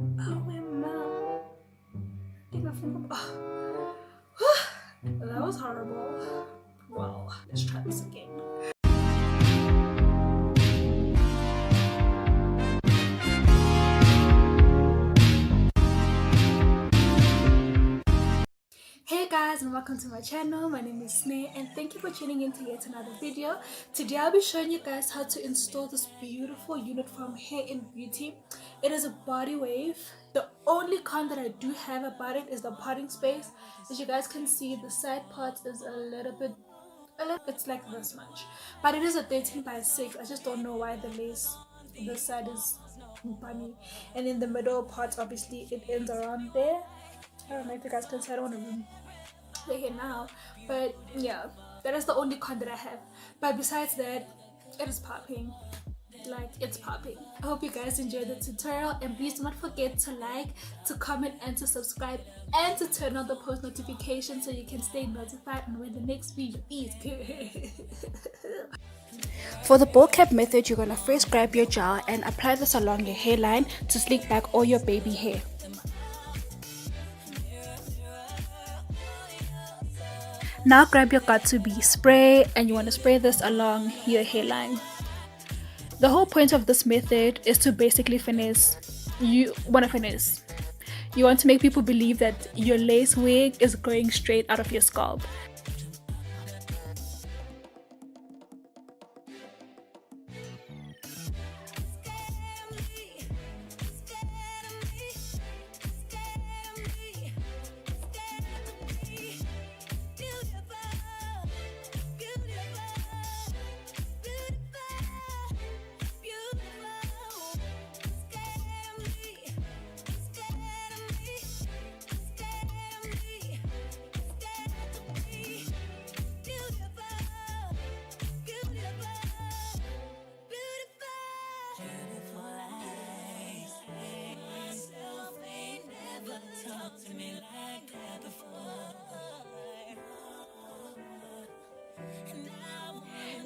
Oh, no. Take my finger. Oh. That was horrible. Well, let's try this again. Hey guys, and welcome to my channel. My name is Sneh and thank you for tuning in to yet another video. Today I'll be showing you guys how to install this beautiful unit from Hairinbeauty. It is a body wave. The only con that I do have about it is the parting space. As you guys can see, the side part is a little bit, it's like this much, but it is a 13 by 6. I just don't know why the lace this side is bunny, and in the middle part obviously it ends around there. I don't know if you guys can see. I don't want to play here now, but yeah, that is the only con that I have. But besides that, it is popping. Like, it's popping. I hope you guys enjoyed the tutorial, and please do not forget to like, to comment, and to subscribe, and to turn on the post notifications so you can stay notified on when the next video is. For the ball cap method, you're gonna first grab your gel and apply this along your hairline to slick back all your baby hair. Now grab your got2b spray and you want to spray this along your hairline. The whole point of this method is to basically finesse. You want to make people believe that your lace wig is growing straight out of your scalp.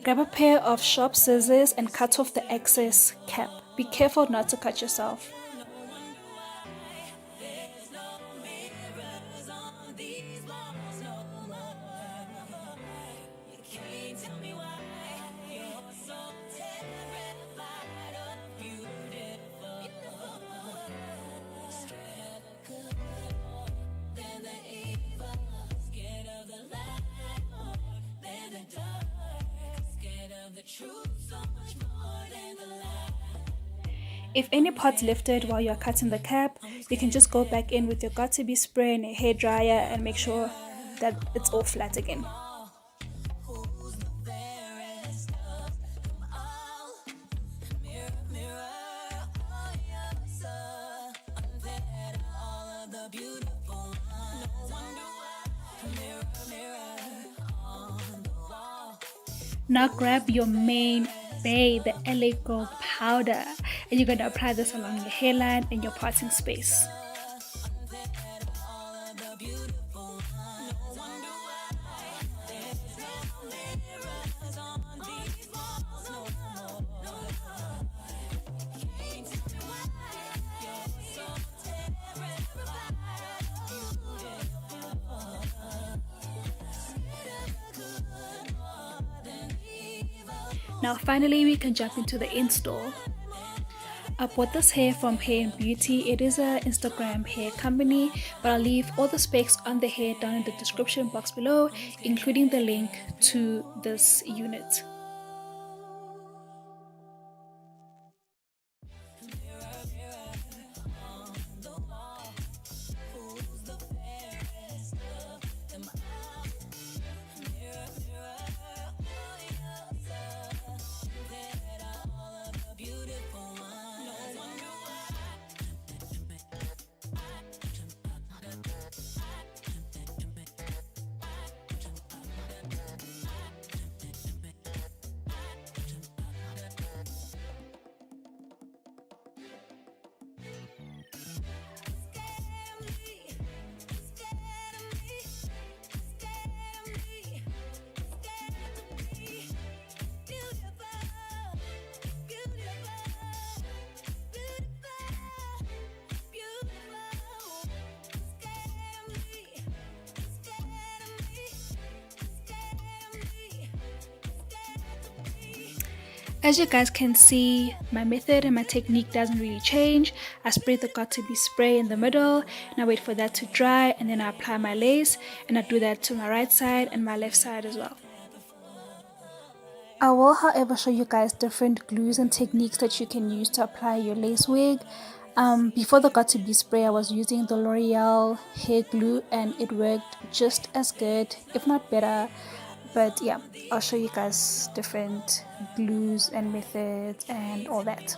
Grab a pair of sharp scissors and cut off the excess cap. Be careful not to cut yourself. If any parts lifted while you're cutting the cap, you can just go back in with your got2b spray and a hair dryer and make sure that it's all flat again. Now grab your main bay, the LA Gold powder, and you're going to apply this along your hairline and your parting space. Now finally we can jump into the install. I bought this hair from Hairinbeauty. It is an Instagram hair company, but I'll leave all the specs on the hair down in the description box below, including the link to this unit. As you guys can see, my method and my technique doesn't really change. I spray the got to be spray in the middle and I wait for that to dry, and then I apply my lace, and I do that to my right side and my left side as well. I will however show you guys different glues and techniques that you can use to apply your lace wig. Before the got to be spray, I was using the L'Oreal hair glue and it worked just as good, if not better. But yeah, I'll show you guys different glues and methods and all that.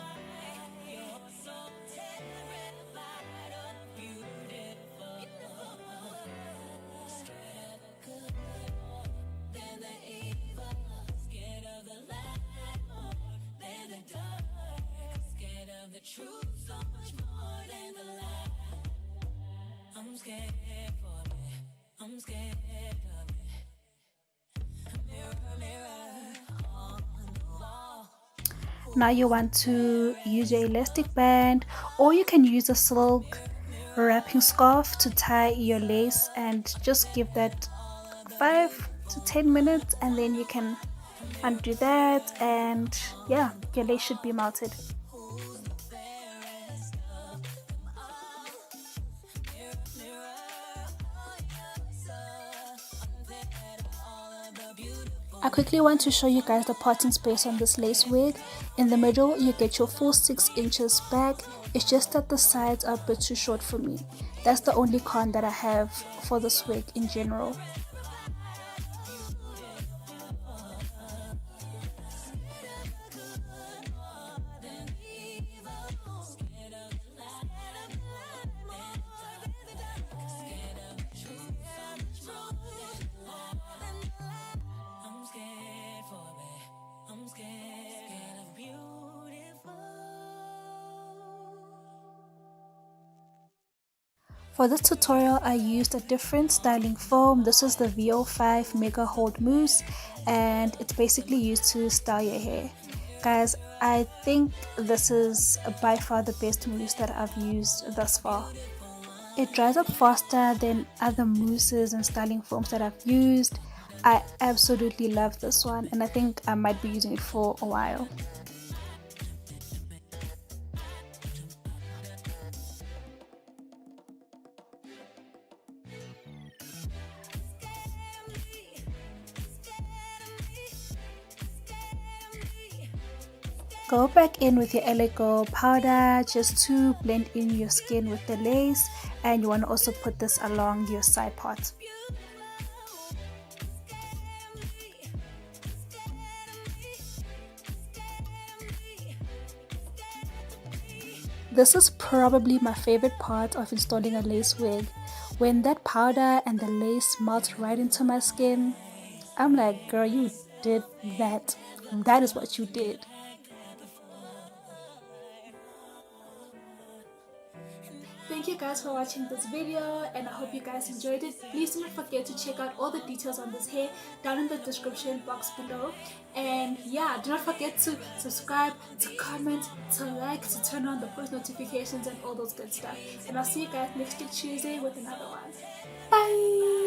Now you want to use your elastic band, or you can use a silk wrapping scarf to tie your lace, and just give that 5 to 10 minutes, and then you can undo that, and yeah, your lace should be melted. I quickly want to show you guys the parting space on this lace wig. In the middle you get your full 6 inches back. It's just that the sides are a bit too short for me. That's the only con that I have for this wig in general. For this tutorial I used a different styling foam. This is the VO5 Mega Hold Mousse, and it's basically used to style your hair. Guys, I think this is by far the best mousse that I've used thus far. It dries up faster than other mousses and styling foams that I've used. I absolutely love this one, and I think I might be using it for a while. Go back in with your LA Girl powder just to blend in your skin with the lace, and you want to also put this along your side part. This is probably my favorite part of installing a lace wig. When that powder and the lace melts right into my skin, I'm like, girl, you did that. That is what you did. Thank you guys for watching this video, and I hope you guys enjoyed it. Please do not forget to check out all the details on this hair down in the description box below. And yeah, do not forget to subscribe, to comment, to like, to turn on the post notifications and all those good stuff. And I'll see you guys next week Tuesday with another one. Bye!